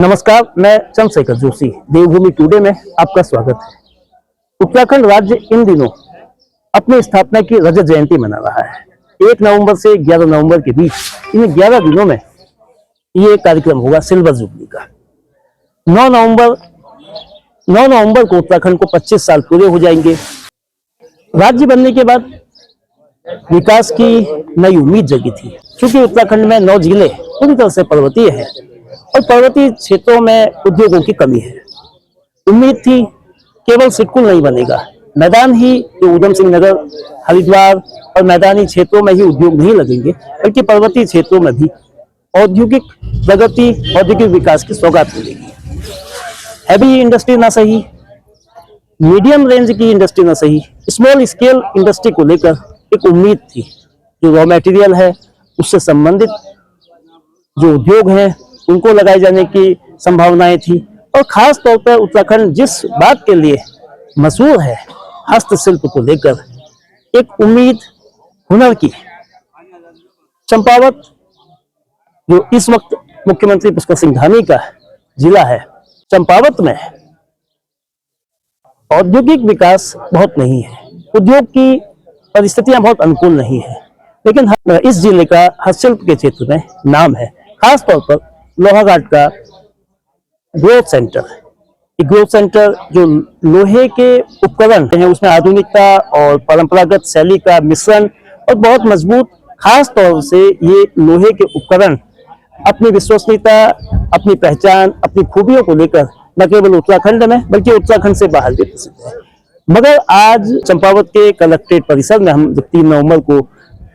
नमस्कार, मैं चंद्रशेखर जोशी। देवभूमि टुडे में आपका स्वागत है। उत्तराखंड राज्य इन दिनों अपनी स्थापना की रजत जयंती मना रहा है। 1 नवंबर से 11 नवंबर के बीच इन 11 दिनों में ये कार्यक्रम होगा सिल्वर जुबली का। 9 नवंबर को उत्तराखंड को 25 साल पूरे हो जाएंगे। राज्य बनने के बाद विकास की नई उम्मीद जगी थी, क्योंकि उत्तराखंड में 9 जिले पूरी तरह से पर्वतीय है और पर्वतीय क्षेत्रों में उद्योगों की कमी है। उम्मीद थी केवल सिडकुल नहीं बनेगा, मैदान ही जो उधम सिंह नगर, हरिद्वार और मैदानी क्षेत्रों में ही उद्योग नहीं लगेंगे, बल्कि पर्वतीय क्षेत्रों में भी औद्योगिक प्रगति, औद्योगिक विकास की सौगात मिलेगी। हैवी इंडस्ट्री ना सही, मीडियम रेंज की इंडस्ट्री ना सही, स्मॉल स्केल इंडस्ट्री को लेकर एक उम्मीद थी। जो रॉ मटेरियल है उससे संबंधित जो उद्योग हैं उनको लगाए जाने की संभावनाएं थी, और खास तौर पर उत्तराखंड जिस बात के लिए मशहूर है, हस्तशिल्प को लेकर एक उम्मीद हुनर की। चंपावत जो इस वक्त मुख्यमंत्री पुष्कर सिंह धामी का जिला है, चंपावत में औद्योगिक विकास बहुत नहीं है, उद्योग की परिस्थितियां बहुत अनुकूल नहीं है, लेकिन इस जिले का हस्तशिल्प के क्षेत्र में नाम है। खास तौर पर लोहाघाट का ग्रोथ सेंटर, ग्रोथ सेंटर जो लोहे के उपकरण हैं उसमें आधुनिकता और परंपरागत शैली का मिश्रण और बहुत मजबूत, खास तौर से ये लोहे के उपकरण अपनी विश्वसनीयता, अपनी पहचान, अपनी खूबियों को लेकर न केवल उत्तराखंड में बल्कि उत्तराखंड से बाहर भी प्रसिद्ध है। मगर आज चंपावत के कलेक्ट्रेट परिसर में हम जब 3 नवंबर को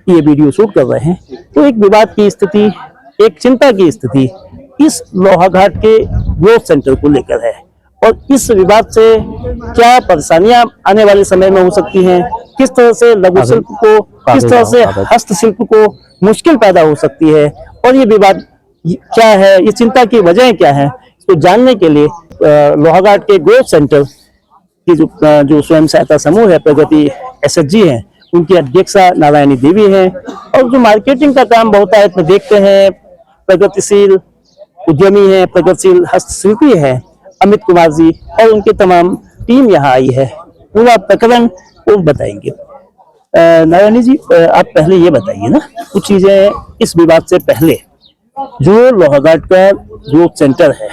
ये वीडियो शूट कर रहे हैं, तो एक विवाद की स्थिति, एक चिंता की स्थिति इस लोहाघाट के ग्रोथ सेंटर को लेकर है। और इस विवाद से क्या परेशानियां आने वाले समय में हो सकती हैं, किस तरह से लघु शिल्प को, किस तरह से हस्तशिल्प को मुश्किल पैदा हो सकती है, और ये विवाद क्या है, ये चिंता की वजह क्या है, इसको जानने के लिए लोहाघाट के ग्रोथ सेंटर की जो स्वयं सहायता समूह है, प्रगति SHG है, उनकी अध्यक्षा नारायणी देवी है, और जो मार्केटिंग का काम बहुत है इसमें देखते हैं प्रगतिशील उद्यमी है, प्रगतिशील हस्तशिल्पी है अमित कुमार जी, और उनकी तमाम टीम यहाँ आई है। पूरा प्रकरण वो बताएंगे। नारायणी जी, आप पहले ये बताइए ना कुछ चीजें इस विवाद से पहले। जो लोहाघाट का ग्रोथ सेंटर है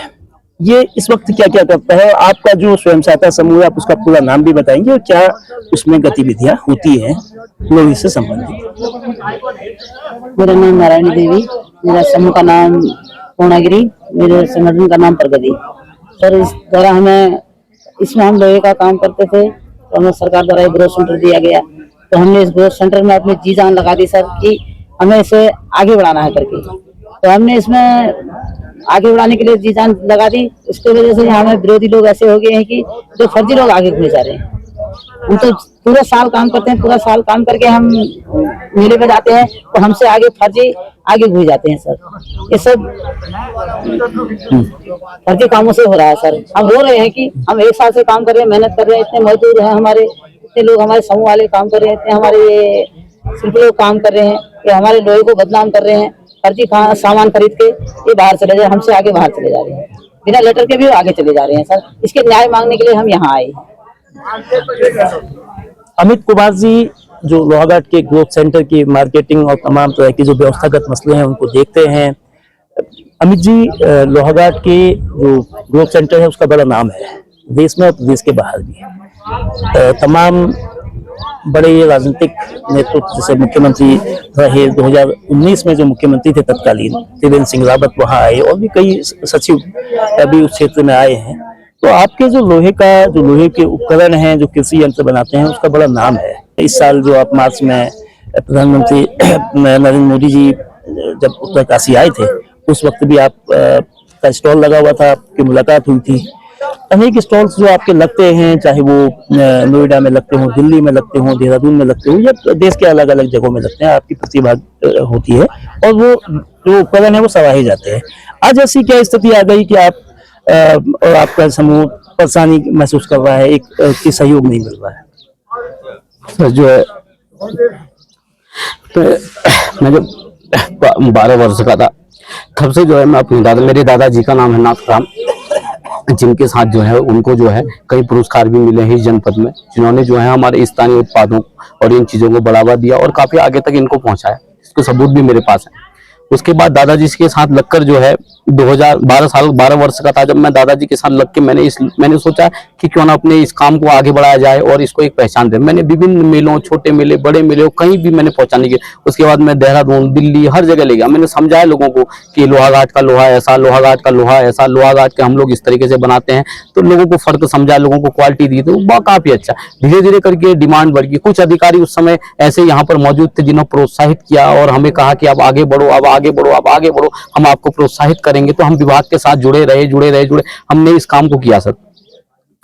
ये इस वक्त क्या क्या करता है, आपका जो स्वयं सहायता समूह है आप उसका पूरा नाम भी बताएंगे और क्या उसमें गतिविधियां होती हैं लोहे से संबंधित। मेरा नाम नारायणी देवी, मेरा समूह का नाम पूर्णागिरी, मेरे संगठन का नाम प्रगति। सर, इस द्वारा इसमें हम लोहे का काम करते थे, तो हमें सरकार द्वारा एक ग्रोथ सेंटर दिया गया, तो हमने इस ग्रोथ सेंटर में अपनी जी जान लगा दी सर कि हमें इसे आगे बढ़ाना है करके। तो हमने इसमें आगे बढ़ाने के लिए जी जान लगा दी। उसकी वजह से यहाँ में विरोधी लोग ऐसे हो गए हैं कि जो फर्जी लोग आगे घुसे जा रहे हैं। हम तो पूरा साल काम करते हैं, पूरा साल काम करके हम मेले में जाते हैं तो हमसे आगे फर्जी आगे घुस जाते हैं सर। ये सब फर्जी कामों से हो रहा है सर। हम रो रहे हैं कि हम 1 साल से काम कर रहे हैं, मेहनत कर रहे हैं, इतने मजदूर हैं हमारे, इतने लोग हमारे समूह वाले काम कर रहे हैं, इतने हमारे ये शिल्पी लोग काम कर रहे हैं, ये हमारे लोहे को बदनाम कर रहे हैं, फर्जी सामान खरीद के ये बाहर चले जाए, हमसे आगे बाहर चले जा रहे हैं, बिना लेटर के भी आगे चले जा रहे हैं सर। इसके न्याय मांगने के लिए हम यहाँ आए। अमित कुमार जी जो लोहाघाट के ग्रोथ सेंटर की मार्केटिंग और तमाम तरह की जो व्यवस्थागत मसले हैं उनको देखते हैं। अमित जी, लोहाघाट के जो ग्रोथ सेंटर है उसका बड़ा नाम है देश में और प्रदेश के बाहर भी। तमाम बड़े राजनीतिक नेतृत्व जैसे मुख्यमंत्री रहे, 2019 में जो मुख्यमंत्री थे तत्कालीन त्रिवेंद्र सिंह रावत वहां आए, और भी कई सचिव अभी उस क्षेत्र में आए हैं। तो आपके जो लोहे के उपकरण हैं, जो कृषि यंत्र बनाते हैं, उसका बड़ा नाम है। इस साल जो आप मार्च में प्रधानमंत्री नरेंद्र मोदी जी जब उत्तरकाशी आए थे, उस वक्त भी आप का स्टॉल लगा हुआ था, आपकी मुलाकात हुई थी। अनेक स्टॉल्स जो आपके लगते हैं, चाहे वो नोएडा में लगते हो, दिल्ली में लगते हो, देहरादून में लगते हो, या देश के अलग अलग जगहों में लगते हैं, आपकी प्रतिभा होती है और वो जो उपकरण है वो सराहे जाते हैं। आज ऐसी क्या स्थिति आ गई कि आप और आपका समूह परेशानी महसूस कर रहा है, एक की सहयोग नहीं मिल रहा है? जो है तो मैं जब 12 वर्ष का था तब से जो है मैं अपने मेरे दादाजी का नाम है नाथराम, जिनके साथ जो है उनको जो है कई पुरस्कार भी मिले हैं इस जनपद में, जिन्होंने जो है हमारे स्थानीय उत्पादों और इन चीज़ों को बढ़ावा दिया और काफ़ी आगे तक इनको पहुंचाया। इसके सबूत भी मेरे पास है। उसके बाद दादाजी के साथ लगकर जो है 12 वर्ष का था जब मैं दादाजी के साथ लग के मैंने सोचा कि क्यों ना अपने इस काम को आगे बढ़ाया जाए और इसको एक पहचान दे। मैंने विभिन्न मेलों, छोटे मेले, बड़े मेले, कहीं भी मैंने पहुंचाने की। उसके बाद मैं देहरादून, दिल्ली, हर जगह ले गया। मैंने समझाया लोगों को कि लोहाघाट का लोहा ऐसा, लोहाघाट का लोहा ऐसा, लोहाघाट के हम लोग इस तरीके से बनाते हैं। तो लोगों को फर्क समझाया, लोगों को क्वालिटी दी, तो वो काफी अच्छा। धीरे धीरे करके डिमांड बढ़ गई। कुछ अधिकारी उस समय ऐसे यहाँ पर मौजूद थे जिन्होंने प्रोत्साहित किया और हमें कहा कि आप आगे बढ़ो, अब आगे बढ़ो, अब आगे बढ़ो, हम आपको प्रोत्साहित करेंगे। तो हम विभाग के साथ जुड़े रहे, हमने इस काम को किया सर।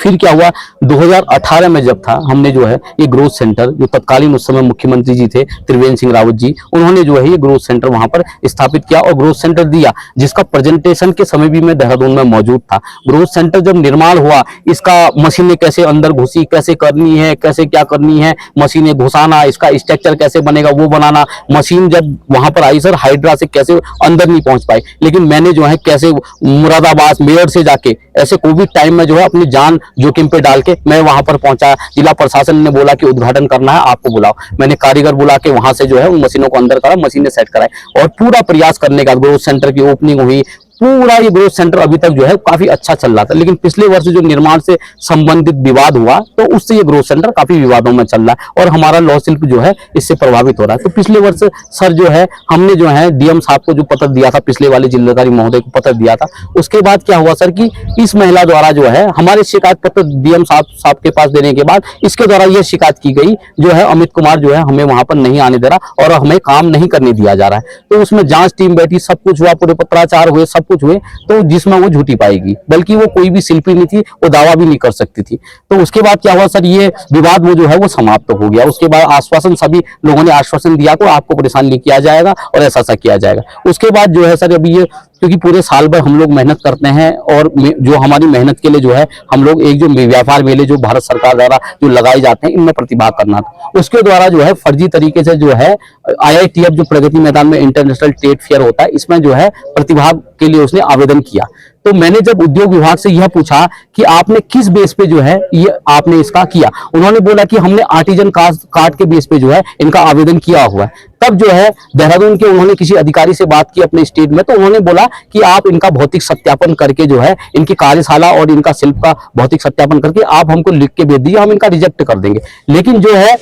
फिर क्या हुआ, 2018 में जब था, हमने जो है ये ग्रोथ सेंटर, जो तत्कालीन उस समय मुख्यमंत्री जी थे त्रिवेंद्र सिंह रावत जी, उन्होंने जो है ये ग्रोथ सेंटर वहां पर स्थापित किया और ग्रोथ सेंटर दिया, जिसका प्रेजेंटेशन के समय भी मैं देहरादून में मौजूद था। ग्रोथ सेंटर जब निर्माण हुआ, इसका मशीनें कैसे अंदर घुसी, कैसे करनी है, कैसे क्या करनी है, मशीनें घुसाना, इसका स्ट्रक्चर कैसे बनेगा वो बनाना। मशीन जब वहां पर आई सर, हाइड्रा से कैसे अंदर नहीं पहुंच पाई, लेकिन मैंने जो है कैसे मुरादाबाद मेयर से जाके ऐसे कोविड टाइम में जो है अपनी जान जोखिम पे डाल के मैं वहां पर पहुंचा। जिला प्रशासन ने बोला कि उद्घाटन करना है, आपको बुलाओ। मैंने कारीगर बुला के वहां से जो है उन मशीनों को अंदर करा, मशीनें सेट कराई और पूरा प्रयास करने का ग्रोथ सेंटर की ओपनिंग हुई। पूरा ये ग्रोथ सेंटर अभी तक जो है काफी अच्छा चल रहा था, लेकिन पिछले वर्ष जो निर्माण से संबंधित विवाद हुआ तो उससे ये ग्रोथ सेंटर काफी विवादों में चल रहा है और हमारा लौह शिल्प जो है इससे प्रभावित हो रहा है। तो पिछले वर्ष सर जो है हमने जो है डीएम साहब को जो पत्र दिया था, पिछले वाले जिलाधिकारी महोदय को पत्र दिया था, उसके बाद क्या हुआ सर कि इस महिला द्वारा जो है हमारे शिकायत पत्र डीएम साहब के पास देने के बाद इसके द्वारा यह शिकायत की गई जो है अमित कुमार जो है हमें वहां पर नहीं आने दे रहा और हमें काम नहीं करने दिया जा रहा है। तो उसमें जांच टीम बैठी, सब कुछ हुआ, पूरे पत्राचार हुए, सब कुछ हुए, तो जिसमें वो झूठी पाएगी, बल्कि वो कोई भी शिल्पी नहीं थी, वो दावा भी नहीं कर सकती थी। तो उसके बाद क्या हुआ सर, ये विवाद वो जो है वो समाप्त हो गया। उसके बाद आश्वासन, सभी लोगों ने आश्वासन दिया को आपको परेशान नहीं किया जाएगा और ऐसा किया जाएगा। उसके बाद जो है सर अभी ये, क्योंकि पूरे साल भर हम लोग मेहनत करते हैं और जो हमारी मेहनत के लिए जो है हम लोग एक जो व्यापार मेले जो भारत सरकार द्वारा जो लगाए जाते हैं इनमें प्रतिभाग करना था, उसके द्वारा जो है फर्जी तरीके से जो है IITF जो प्रगति मैदान में इंटरनेशनल ट्रेड फेयर होता है, इसमें जो है प्रतिभाग के लिए उसने आवेदन किया। तो मैंने जब उद्योग विभाग से यह पूछा कि आपने किस बेस पे जो है ये आपने इसका किया, उन्होंने बोला कि हमने आर्टिजन कार्ड के बेस पे जो है इनका आवेदन किया हुआ है। तब जो है देहरादून के उन्होंने किसी अधिकारी से बात की अपने स्टेट में, तो उन्होंने बोला कि आप इनका भौतिक सत्यापन करके जो है इनकी कार्यशाला और इनका शिल्प का भौतिक सत्यापन करके आप हमको लिख के भेज दीजिए, हम इनका रिजेक्ट कर देंगे। लेकिन जो है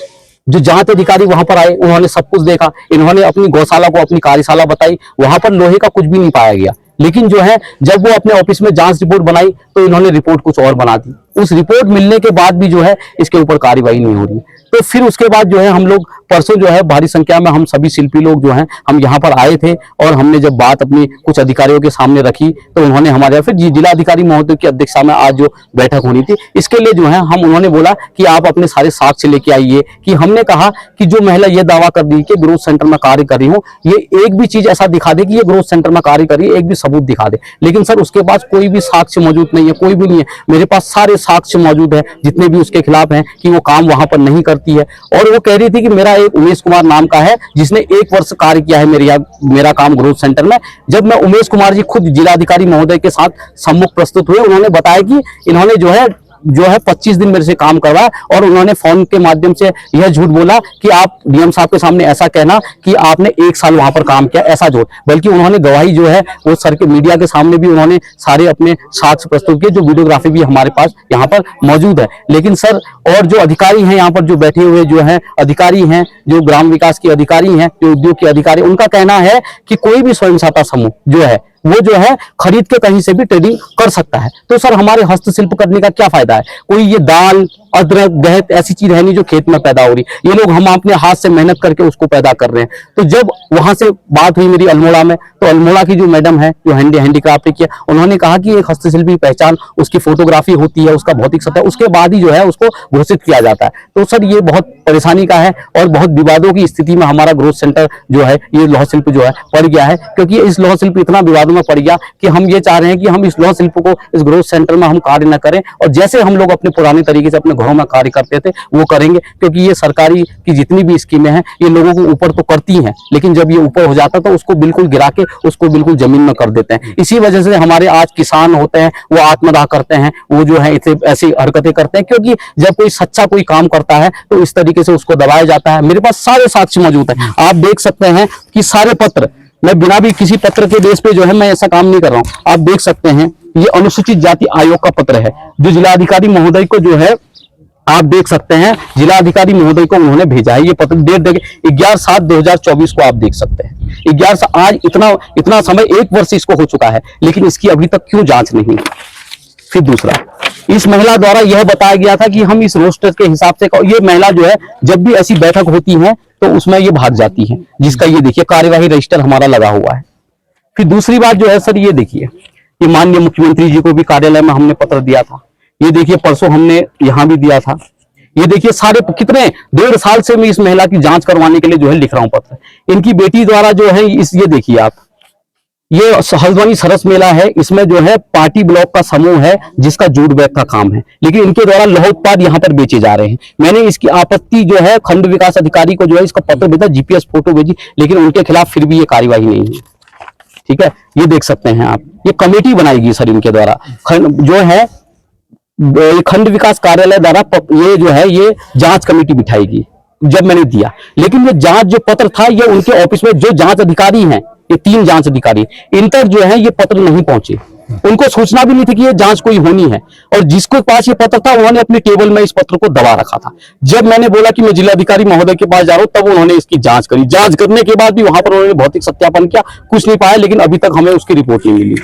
जो जांच अधिकारी वहां पर आए, उन्होंने सब कुछ देखा, इन्होंने अपनी गौशाला को अपनी कार्यशाला बताई, वहां पर लोहे का कुछ भी नहीं पाया गया। लेकिन जो है जब वो अपने ऑफिस में जांच रिपोर्ट बनाई तो इन्होंने रिपोर्ट कुछ और बना दी। उस रिपोर्ट मिलने के बाद भी जो है इसके ऊपर कार्रवाई नहीं हो रही। तो फिर उसके बाद जो है हम लोग परसों जो है भारी संख्या में हम सभी शिल्पी लोग जो हैं हम यहाँ पर आए थे और हमने जब बात अपनी कुछ अधिकारियों के सामने रखी तो उन्होंने हमारे फिर जिला अधिकारी महोदय की अध्यक्षता में आज जो बैठक होनी थी, इसके लिए जो है हम उन्होंने बोला कि आप अपने सारे साक्ष्य लेके आइए। कि हमने कहा कि जो महिला ये दावा कर दी कि ग्रोथ सेंटर में कार्य कर रही हूँ, ये एक भी चीज ऐसा दिखा दे कि ये ग्रोथ सेंटर में कार्य कर रही है, एक भी सबूत दिखा दे। लेकिन सर उसके पास कोई भी साक्ष्य मौजूद नहीं है, कोई भी नहीं है। मेरे पास सारे साक्ष्य मौजूद है जितने भी उसके खिलाफ हैं कि वो काम वहां पर नहीं करती है। और वो कह रही थी कि मेरा एक उमेश कुमार नाम का है जिसने 1 वर्ष कार्य किया है मेरा काम ग्रोथ सेंटर में। जब मैं उमेश कुमार जी खुद जिलाधिकारी महोदय के साथ सम्मुख प्रस्तुत हुए, उन्होंने बताया कि इन्होंने जो है 25 दिन मेरे से काम करवाया और उन्होंने फोन के माध्यम से यह झूठ बोला कि आप डीएम साहब के सामने ऐसा कहना कि आपने 1 साल वहां पर काम किया, ऐसा झूठ। बल्कि उन्होंने गवाही जो है वो सर के मीडिया के सामने भी उन्होंने सारे अपने साक्ष्य प्रस्तुत किए, जो वीडियोग्राफी भी हमारे पास यहाँ पर मौजूद है। लेकिन सर और जो अधिकारी हैं यहाँ पर जो बैठे हुए जो है अधिकारी हैं, जो ग्राम विकास के अधिकारी हैं, जो उद्योग के अधिकारी, उनका कहना है कि कोई भी स्वयं सहायता समूह जो है वो जो है खरीद के कहीं से भी ट्रेडिंग कर सकता है। तो सर हमारे हस्तशिल्प करने का क्या फायदा है? कोई ये दाल, अदरक, गहत ऐसी चीज है नहीं जो खेत में पैदा हो रही, ये लोग हम अपने हाथ से मेहनत करके उसको पैदा कर रहे हैं। तो जब वहां से बात हुई मेरी अल्मोड़ा में, तो अल्मोड़ा की जो मैडम है जो हैंडीक्राफ्ट किया, उन्होंने कहा कि एक हस्तशिल्पी की पहचान उसकी फोटोग्राफी होती है, उसका भौतिक सत्या, उसके बाद ही जो है उसको घोषित किया जाता है। तो सर ये बहुत परेशानी का है और बहुत विवादों की स्थिति में हमारा ग्रोथ सेंटर जो है ये लौह शिल्प जो है पड़ गया है। क्योंकि इस लौह शिल्प इतना विवादों में पड़ गया कि हम ये चाह रहे हैं कि हम इस लौह शिल्प को इस ग्रोथ सेंटर में हम कार्य न करें और जैसे हम लोग अपने पुराने तरीके से अपने घरों में कार्य करते थे वो करेंगे, क्योंकि ये सरकारी की जितनी भी स्कीमें हैं ये लोगों को ऊपर तो करती हैं, लेकिन जब ये ऊपर हो जाता तो उसको बिल्कुल गिरा के उसको बिल्कुल जमीन में कर देते हैं। इसी वजह से हमारे आज किसान होते हैं वो आत्मदाह करते हैं, वो जो है इसे ऐसी हरकतें करते हैं, क्योंकि जब कोई सच्चा कोई काम करता है तो इस तरीके से उसको दबाया जाता है। मेरे पास सारे साक्ष्य मौजूद हैं, आप देख सकते हैं कि सारे पत्र, मैं बिना भी किसी पत्र के बेस पे जो है मैं ऐसा काम नहीं कर रहा हूं। आप देख सकते हैं ये अनुसूचित जाति आयोग का पत्र है जो जिलाधिकारी महोदय को जो है आप देख सकते हैं जिलाधिकारी महोदय को उन्होंने भेजा है। ये पत्र डेट देखिए 11/7/2024 को आप देख सकते हैं। 11 आज इतना समय 1 वर्ष इसको हो चुका है, लेकिन इसकी अभी तक क्यों जांच नहीं हुई। फिर दूसरा, इस महिला द्वारा यह बताया गया था कि हम इस रोस्टर के हिसाब से, ये महिला जो है जब भी ऐसी बैठक होती है तो उसमें ये भाग जाती है, जिसका ये देखिए कार्यवाही रजिस्टर हमारा लगा हुआ है। फिर दूसरी बात जो है सर, ये देखिए ये माननीय मुख्यमंत्री जी को भी कार्यालय में हमने पत्र दिया था, ये देखिए परसों हमने यहाँ भी दिया था। ये देखिए सारे कितने 1.5 साल से मैं इस महिला की जांच करवाने के लिए जो है लिख रहा हूं पत्र। इनकी बेटी द्वारा जो है ये देखिए आप, ये हल्द्वानी सरस मेला है, इसमें जो है पार्टी ब्लॉक का समूह है जिसका जूट बैग का काम है, लेकिन इनके द्वारा लौह उत्पाद यहाँ पर बेचे जा रहे हैं। मैंने इसकी आपत्ति जो है खंड विकास अधिकारी को जो है इसका पत्र भेजा, जीपीएस फोटो भेजी, लेकिन उनके खिलाफ फिर भी ये कार्यवाही नहीं है। ठीक है, ये देख सकते हैं आप, ये कमेटी बनाएगी सर इनके द्वारा, जो है खंड विकास कार्यालय द्वारा ये जो है ये जांच कमेटी बिठाएगी। जब मैंने दिया, लेकिन ये जांच जो पत्र था ये उनके ऑफिस में जो जांच अधिकारी हैं, ये 3 जांच अधिकारी, इन तक जो है ये पत्र नहीं पहुंचे, उनको सूचना भी नहीं थी कि ये जांच कोई होनी है, और जिसके पास ये पत्र था उन्होंने अपनी टेबल में इस पत्र को दबा रखा था। जब मैंने बोला कि मैं जिलाधिकारी महोदय के पास जा रहा हूं, तब उन्होंने इसकी जांच करी। जांच करने के बाद भी वहां पर उन्होंने भौतिक सत्यापन किया, कुछ नहीं पाया, लेकिन अभी तक हमें उसकी रिपोर्ट नहीं मिली।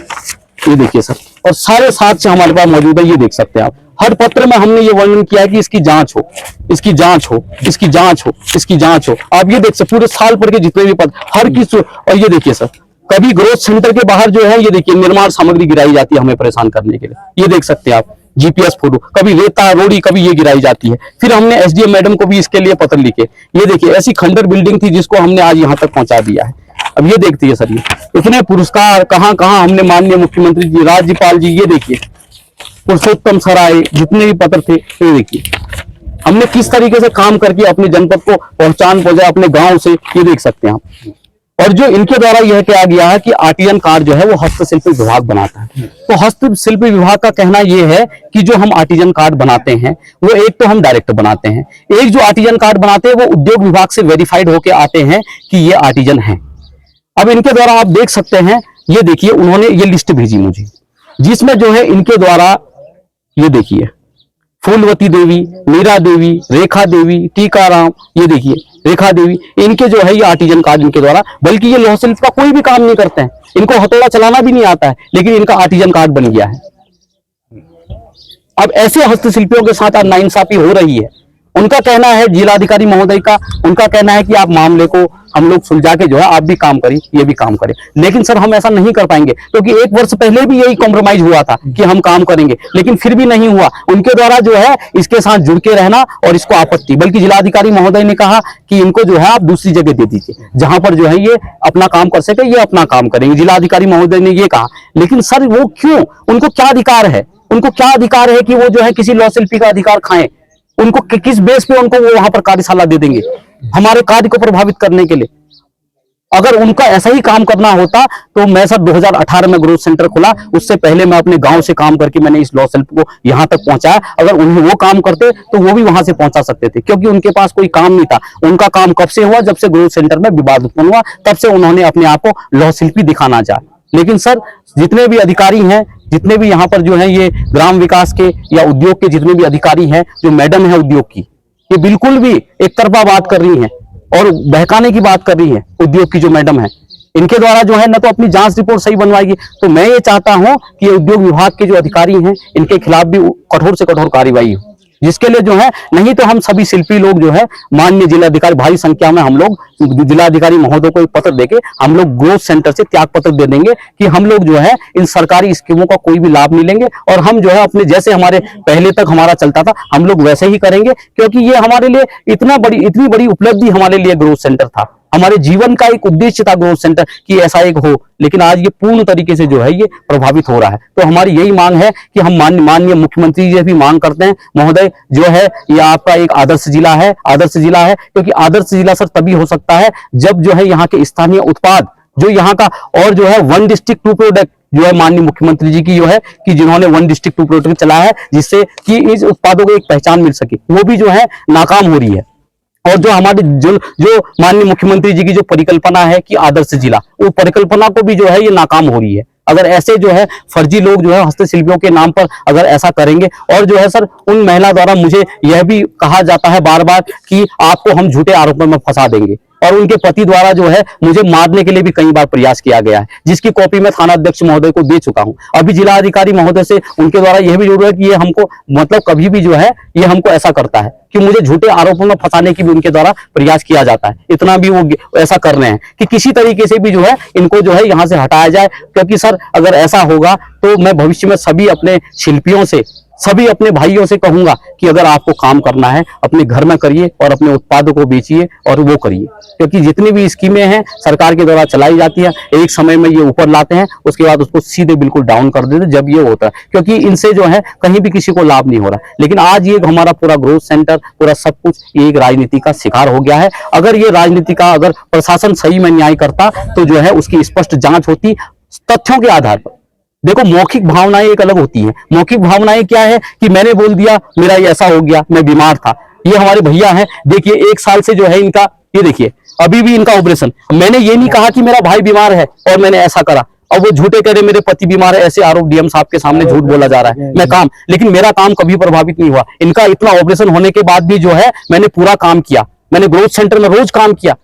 ये देखिए सर, और सारे साक्ष्य हमारे पास मौजूद है, ये देख सकते हैं आप। हर पत्र में हमने ये वर्णन किया है कि इसकी जांच हो, इसकी जांच हो, इसकी जांच हो, इसकी जांच हो। आप ये देख सकते पूरे साल भर के जितने भी पद, हर किस, और ये देखिए सर, कभी ग्रोथ सेंटर के बाहर जो है ये देखिए निर्माण सामग्री गिराई जाती है हमें परेशान करने के लिए। ये देख सकते हैं आप जीपीएस फोटो, कभी रेता रोड़ी कभी ये गिराई जाती है। फिर हमने एसडीएम मैडम को भी इसके लिए पत्र लिखे। ये देखिए ऐसी खंडर बिल्डिंग थी जिसको हमने आज यहाँ तक पहुंचा दिया है। अब ये देखती है सर, ये इतने पुरस्कार कहाँ कहाँ हमने माननीय मुख्यमंत्री जी, राज्यपाल जी, ये देखिए पुरुषोत्तम सराय, जितने भी पत्र थे, ये देखिए हमने किस तरीके से काम करके अपने जनपद को पहुंचाया अपने गांव से। ये देख सकते हैं आप। और जो इनके द्वारा यह कहा गया है कि आर्टिजन कार्ड जो है वो हस्तशिल्प विभाग बनाता है, तो हस्तशिल्प विभाग का कहना यह है कि जो हम आर्टिजन कार्ड बनाते हैं वो एक तो हम डायरेक्ट बनाते हैं, एक जो आर्टिजन कार्ड बनाते हैं वो उद्योग विभाग से वेरीफाइड होके आते हैं कि ये आर्टिजन है। अब इनके द्वारा आप देख सकते हैं, ये देखिए उन्होंने ये लिस्ट भेजी मुझे, जिसमें जो है इनके द्वारा ये देखिए फूलवती देवी, मीरा देवी, रेखा देवी, टीकाराम, ये देखिए रेखा देवी, इनके जो है ये आर्टिजन कार्ड इनके द्वारा, बल्कि ये लौह शिल्प का कोई भी काम नहीं करते हैं, इनको हथौड़ा चलाना भी नहीं आता है, लेकिन इनका आर्टिजन कार्ड बन गया है। अब ऐसे हस्तशिल्पियों के साथ नाइंसाफी हो रही है। उनका कहना है, जिलाधिकारी महोदय का उनका कहना है कि आप मामले को हम लोग सुलझा के जो है आप भी काम करें, ये भी काम करें, लेकिन सर हम ऐसा नहीं कर पाएंगे, क्योंकि 1 वर्ष पहले भी यही कॉम्प्रोमाइज हुआ था कि हम काम करेंगे, लेकिन फिर भी नहीं हुआ। उनके द्वारा जो है इसके साथ जुड़ के रहना और इसको आपत्ति, बल्कि जिलाधिकारी महोदय ने कहा कि इनको जो है आप दूसरी जगह दे दीजिए जहां पर जो है ये अपना काम कर सके, ये अपना काम करेंगे। जिलाधिकारी महोदय ने ये कहा, लेकिन सर वो क्यों, उनको क्या अधिकार है, उनको क्या अधिकार है कि वो जो है किसी लौह शिल्पी का अधिकार खाएं? उनको किस बेस पे उनको वो वहां पर कार्यशाला दे देंगे हमारे कार्य को प्रभावित करने के लिए? अगर उनका ऐसा ही काम करना होता तो मैं सर 2018 में ग्रोथ सेंटर खुला, उससे पहले मैं अपने गांव से काम करके मैंने इस लौह शिल्प को यहां तक पहुंचाया। अगर उन्हें वो काम करते तो वो भी वहां से पहुंचा सकते थे, क्योंकि उनके पास कोई काम नहीं था। उनका काम कब से हुआ, जब से ग्रोथ सेंटर में विवाद उत्पन्न हुआ, तब से उन्होंने अपने आप को लौह शिल्पी दिखाना चाहा। लेकिन सर जितने भी अधिकारी हैं, जितने भी यहाँ पर जो है ये ग्राम विकास के या उद्योग के जितने भी अधिकारी हैं, जो मैडम है उद्योग की, ये बिल्कुल भी एक तरफा बात कर रही हैं और बहकाने की बात कर रही है। उद्योग की जो मैडम है, इनके द्वारा जो है न तो अपनी जांच रिपोर्ट सही बनवाएगी, तो मैं ये चाहता हूं कि उद्योग विभाग के जो अधिकारी हैं इनके खिलाफ भी कठोर से कठोर कार्रवाई हो, जिसके लिए जो है, नहीं तो हम सभी शिल्पी लोग जो है माननीय जिलाधिकारी, भारी संख्या में हम लोग जिलाधिकारी महोदय को एक पत्र देके हम लोग ग्रोथ सेंटर से त्याग पत्र दे देंगे कि हम लोग जो है इन सरकारी स्कीमों का कोई भी लाभ नहीं लेंगे, और हम जो है अपने जैसे हमारे पहले तक हमारा चलता था हम लोग वैसे ही करेंगे, क्योंकि ये हमारे लिए इतनी बड़ी उपलब्धि हमारे लिए ग्रोथ सेंटर था। हमारे जीवन का एक उद्देश्य था ग्रोथ सेंटर कि ऐसा एक हो, लेकिन आज ये पूर्ण तरीके से जो है ये प्रभावित हो रहा है। तो हमारी यही मांग है कि हम माननीय मुख्यमंत्री जी भी मांग करते हैं, महोदय जो है ये आपका एक आदर्श जिला है, क्योंकि आदर्श जिला सर तभी हो सकता है जब जो है यहाँ के स्थानीय उत्पाद जो यहाँ का, और जो है वन डिस्ट्रिक्ट टू प्रोडक्ट जो है माननीय मुख्यमंत्री जी की जो है कि जिन्होंने वन डिस्ट्रिक्ट टू प्रोडक्ट चलाया है, जिससे कि इस उत्पादों को एक पहचान मिल सके, वो भी जो है नाकाम हो रही है। और जो हमारे जो माननीय मुख्यमंत्री जी की जो परिकल्पना है कि आदर्श जिला, वो परिकल्पना को भी जो है ये नाकाम हो रही है। अगर ऐसे जो है फर्जी लोग जो है हस्तशिल्पियों के नाम पर अगर ऐसा करेंगे, और जो है सर उन महिला द्वारा मुझे यह भी कहा जाता है बार बार कि आपको हम झूठे आरोपों में फंसा देंगे, और उनके पति द्वारा जो है मुझे मारने के लिए भी कई बार प्रयास किया गया है, जिसकी कॉपी मैं थाना अध्यक्ष महोदय को दे चुका हूं। अभी जिला अधिकारी महोदय से उनके द्वारा यह भी जरूर है कि ये हमको मतलब कभी भी जो है ये हमको ऐसा करता है कि मुझे झूठे आरोपों में फंसाने की भी उनके द्वारा प्रयास किया जाता है। इतना भी वो ऐसा कर रहे हैं कि किसी तरीके से भी जो है इनको जो है यहाँ से हटाया जाए, क्योंकि सर अगर ऐसा होगा तो मैं भविष्य में सभी अपने शिल्पियों से, सभी अपने भाइयों से कहूंगा कि अगर आपको काम करना है अपने घर में करिए और अपने उत्पादों को बेचिए और वो करिए, क्योंकि जितनी भी स्कीमें हैं सरकार के द्वारा चलाई जाती है, एक समय में ये ऊपर लाते हैं, उसके बाद उसको सीधे बिल्कुल डाउन कर देते जब ये होता है, क्योंकि इनसे जो है कहीं भी किसी को लाभ नहीं हो रहा। लेकिन आज ये हमारा पूरा ग्रोथ सेंटर, पूरा सब कुछ ये एक राजनीति का शिकार हो गया है। अगर ये राजनीति का अगर प्रशासन सही में न्याय करता तो जो है उसकी स्पष्ट जांच होती तथ्यों के आधार पर। देखो मौखिक भावनाएं एक अलग होती हैं। मौखिक भावनाएं क्या है कि मैंने बोल दिया मेरा ये ऐसा हो गया, मैं बीमार था। ये हमारे भैया हैं, देखिए 1 साल से जो है इनका, ये देखिए अभी भी इनका ऑपरेशन, मैंने ये नहीं कहा कि मेरा भाई बीमार है और मैंने ऐसा करा, और वो झूठे कह रहे मेरे पति बीमार है, ऐसे आरोप डीएम साहब के सामने झूठ बोला जा रहा है। मैं काम, लेकिन मेरा काम कभी प्रभावित नहीं हुआ। इनका इतना ऑपरेशन होने के बाद भी जो है मैंने पूरा काम किया, मैंने ग्रोथ सेंटर में रोज काम किया,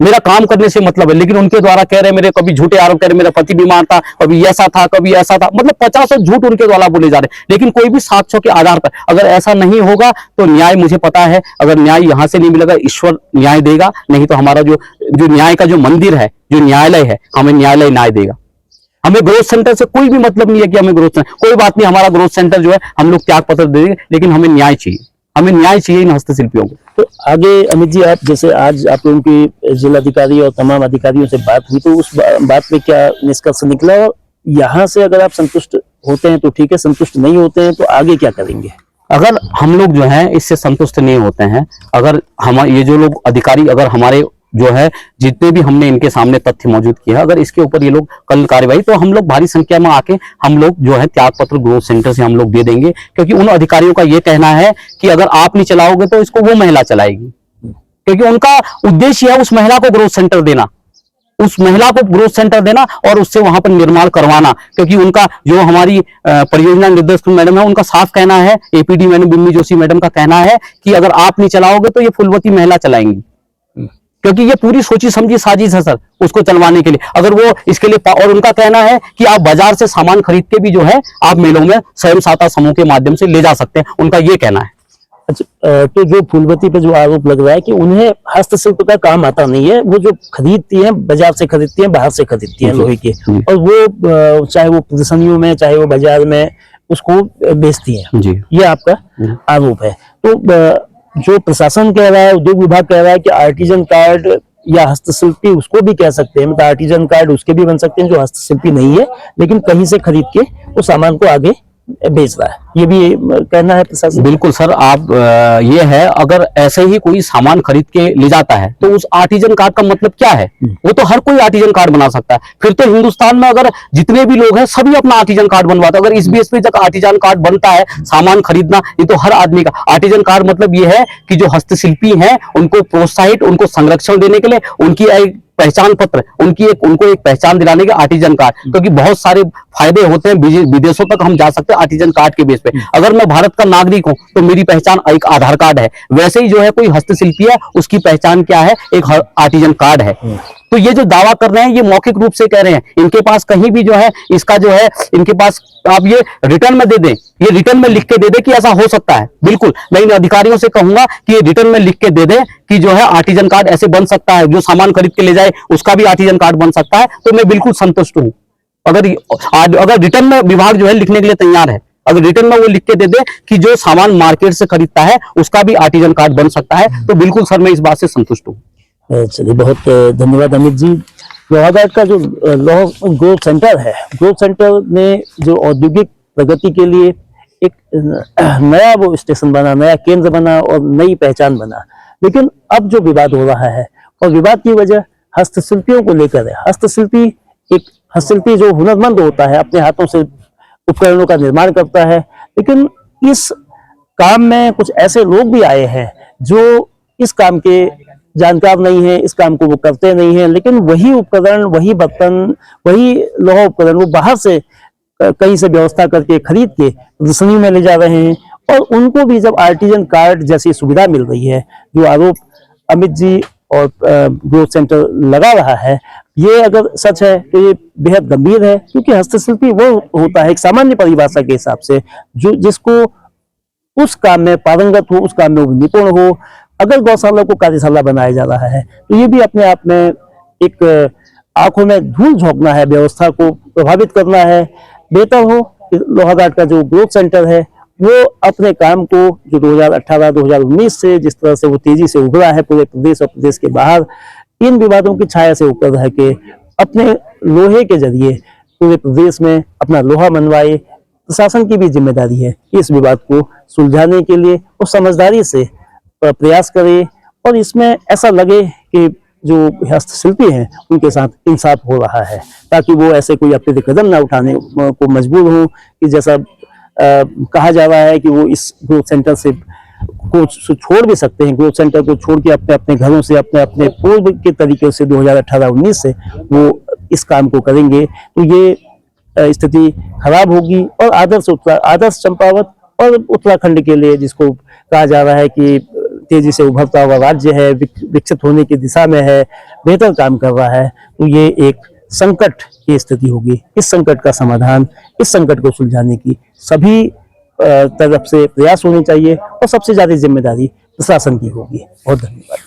मेरा काम करने से मतलब है। लेकिन उनके द्वारा कह रहे मेरे, कभी झूठे आरोप कह रहे मेरा पति बीमार था, कभी ऐसा था, कभी ऐसा था, मतलब 50 झूठ उनके द्वारा बोले जा रहे, लेकिन कोई भी साक्ष्यों के आधार पर। अगर ऐसा नहीं होगा तो न्याय, मुझे पता है अगर न्याय यहाँ से नहीं मिलेगा ईश्वर न्याय देगा, नहीं तो हमारा जो न्याय का जो मंदिर है, जो न्यायालय है, हमें न्यायालय न्याय देगा। हमें ग्रोथ सेंटर से कोई भी मतलब नहीं है कि हमें ग्रोथ सेंटर, कोई बात नहीं, हमारा ग्रोथ सेंटर जो है हम लोग त्याग पत्र दे देंगे, लेकिन हमें न्याय चाहिए, हमें न्याय चाहिए इन हस्तशिल्पियों को। तो आगे अमित जी, आप जैसे आज आप लोगों की जिलाधिकारी और तमाम अधिकारियों से बात हुई, तो उस बात पे क्या निष्कर्ष निकला, और यहाँ से अगर आप संतुष्ट होते हैं तो ठीक है, संतुष्ट नहीं होते हैं तो आगे क्या करेंगे? अगर हम लोग जो है इससे संतुष्ट नहीं होते हैं, अगर हम ये जो लोग अधिकारी, अगर हमारे जो है जितने भी हमने इनके सामने तथ्य मौजूद किए हैं, अगर इसके ऊपर ये लोग कल कार्रवाई, तो हम लोग भारी संख्या में आके हम लोग जो है त्याग पत्र ग्रोथ सेंटर से हम लोग दे देंगे, क्योंकि उन अधिकारियों का ये कहना है कि अगर आप नहीं चलाओगे तो इसको वो महिला चलाएगी, क्योंकि उनका उद्देश्य है उस महिला को ग्रोथ सेंटर देना, उस महिला को ग्रोथ सेंटर देना और उससे वहां पर निर्माण करवाना। क्योंकि उनका जो हमारी परियोजना निर्देशक मैडम है, उनका साफ कहना है, एपीडी मैडम बिम्मी जोशी मैडम का कहना है कि अगर आप नहीं चलाओगे तो ये फुलवती महिला चलाएंगी, क्योंकि ये पूरी सोची समझी साजिश है सर उसको चलवाने के लिए। अगर वो इसके लिए, और उनका कहना है कि आप बाजार से सामान खरीद के भी जो है आप मेलों में स्वयं सहायता समूह के माध्यम से ले जा सकते हैं, उनका ये कहना है। अच्छा, तो जो फूलवती पे जो आरोप लग रहा है कि उन्हें हस्तशिल्प का काम आता नहीं है, वो जो खरीदती हैं बाजार से खरीदती हैं, बाहर से खरीदती हैं लोहे के, और वो चाहे वो प्रदर्शनियों में चाहे वो बाजार में उसको बेचती हैं, ये आपका आरोप है। तो जो प्रशासन कह रहा है, उद्योग विभाग कह रहा है कि आर्टिजन कार्ड या हस्तशिल्पी उसको भी कह सकते हैं, मतलब आर्टिजन कार्ड उसके भी बन सकते हैं जो हस्तशिल्पी नहीं है, लेकिन कहीं से खरीद के उस सामान को आगे बेच रहा है, ये भी कहना है प्रशासन। बिल्कुल सर, आप ये है, अगर ऐसे ही कोई सामान खरीद के ले जाता है तो उस आर्टिजन कार्ड का मतलब क्या है? वो तो हर कोई आर्टिजन कार्ड बना सकता है। फिर तो हिंदुस्तान में अगर जितने भी लोग हैं सभी अपना आर्टिजन कार्ड बनवाते हैं। अगर इस बेस पे जब आर्टिजन कार्ड बनता है, सामान खरीदना, ये तो हर आदमी का आर्टिजन कार्ड मतलब ये है कि जो हस्तशिल्पी हैं उनको प्रोत्साहित, उनको संरक्षण देने के लिए, उनकी एक पहचान पत्र, उनको एक पहचान दिलाने के आर्टिजन कार्ड, क्योंकि बहुत सारे फायदे होते हैं, विदेशों तक हम जा सकते हैं आर्टिजन कार्ड के बेस पे। अगर मैं भारत का नागरिक हूं तो मेरी पहचान एक आधार कार्ड है, वैसे ही जो है कोई हस्तशिल्पी है उसकी पहचान क्या है? एक आर्टिजन कार्ड है। तो ये जो दावा कर रहे हैं ये मौखिक रूप से कह रहे हैं, इनके पास कहीं भी जो है इसका जो है, इनके पास आप ये रिटर्न में दे दें, ये रिटर्न में लिख के दे दें कि ऐसा हो सकता है। बिल्कुल मैं इन अधिकारियों से कहूंगा कि ये रिटर्न में लिख के दे दें कि जो है आर्टिजन कार्ड ऐसे बन सकता है, जो सामान खरीद के ले जाए उसका भी आर्टिजन कार्ड बन सकता है, तो मैं बिल्कुल संतुष्ट हूं। अगर रिटर्न में विभाग जो है लिखने के लिए तैयार है, अगर रिटर्न में वो लिख के दे दे कि जो सामान मार्केट से खरीदता है उसका भी आर्टिजन कार्ड बन सकता है, तो बिल्कुल सर मैं इस बात से संतुष्ट हूँ। चलिए, बहुत धन्यवाद अमित जी। लोहाघाट का जो लोहा ग्रोथ सेंटर है, ग्रोथ सेंटर में जो औद्योगिक प्रगति के लिए एक नया वो स्टेशन बना, नया केंद्र बना और नई पहचान बना। लेकिन अब जो विवाद हो रहा है, और विवाद की वजह हस्तशिल्पियों को लेकर है। हस्तशिल्पी जो हुनरमंद होता है, अपने हाथों से उपकरणों का निर्माण करता है, लेकिन इस काम में कुछ ऐसे लोग भी आए हैं जो इस काम के जानकार नहीं है, इस काम को वो करते नहीं है, लेकिन वही उपकरण, वही बर्तन, वही लोहा उपकरण वो बाहर से कहीं से व्यवस्था करके खरीद के प्रदर्शनी में ले जा रहे हैं। और उनको भी जब आर्टिजन कार्ड जैसी सुविधा मिल रही है, जो आरोप अमित जी और ग्रोथ सेंटर लगा रहा है, ये अगर सच है तो ये बेहद गंभीर है। क्योंकि हस्तशिल्पी वो होता है, एक सामान्य परिभाषा के हिसाब से, जो जिसको उस काम में पारंगत हो, उस काम में वो निपुण हो। अगर गौशाला को कार्यशाला बनाया जा रहा है तो ये भी अपने आप में एक आंखों में धूल झोंकना है, व्यवस्था को प्रभावित करना है। बेहतर हो कि लोहाघाट का जो ग्रोथ सेंटर है वो अपने काम को, जो 2018-2019 से जिस तरह से वो तेजी से उभरा है पूरे प्रदेश और प्रदेश के बाहर, इन विवादों की छाया से ऊपर रह के अपने लोहे के जरिए पूरे प्रदेश में अपना लोहा मनवाए। प्रशासन की भी जिम्मेदारी है इस विवाद को सुलझाने के लिए और समझदारी से प्रयास करे, और इसमें ऐसा लगे कि जो हस्तशिल्पी हैं उनके साथ इंसाफ हो रहा है, ताकि वो ऐसे कोई अत्यधिक कदम ना उठाने को मजबूर हो कि जैसा कहा जा रहा है कि वो इस ग्रोथ सेंटर से को छोड़ भी सकते हैं। ग्रोथ सेंटर को छोड़ के अपने अपने घरों से, अपने अपने पूर्व के तरीके से 2018-19 से वो इस काम को करेंगे, तो ये स्थिति खराब होगी। और आदर्श चंपावत और उत्तराखंड के लिए, जिसको कहा जा रहा है कि तेजी से उभरता हुआ राज्य है, विकसित होने की दिशा में है, बेहतर काम कर रहा है, तो ये एक संकट की स्थिति होगी। इस संकट का समाधान, इस संकट को सुलझाने की सभी तरफ से प्रयास होने चाहिए, और सबसे ज्यादा जिम्मेदारी प्रशासन की होगी। बहुत धन्यवाद।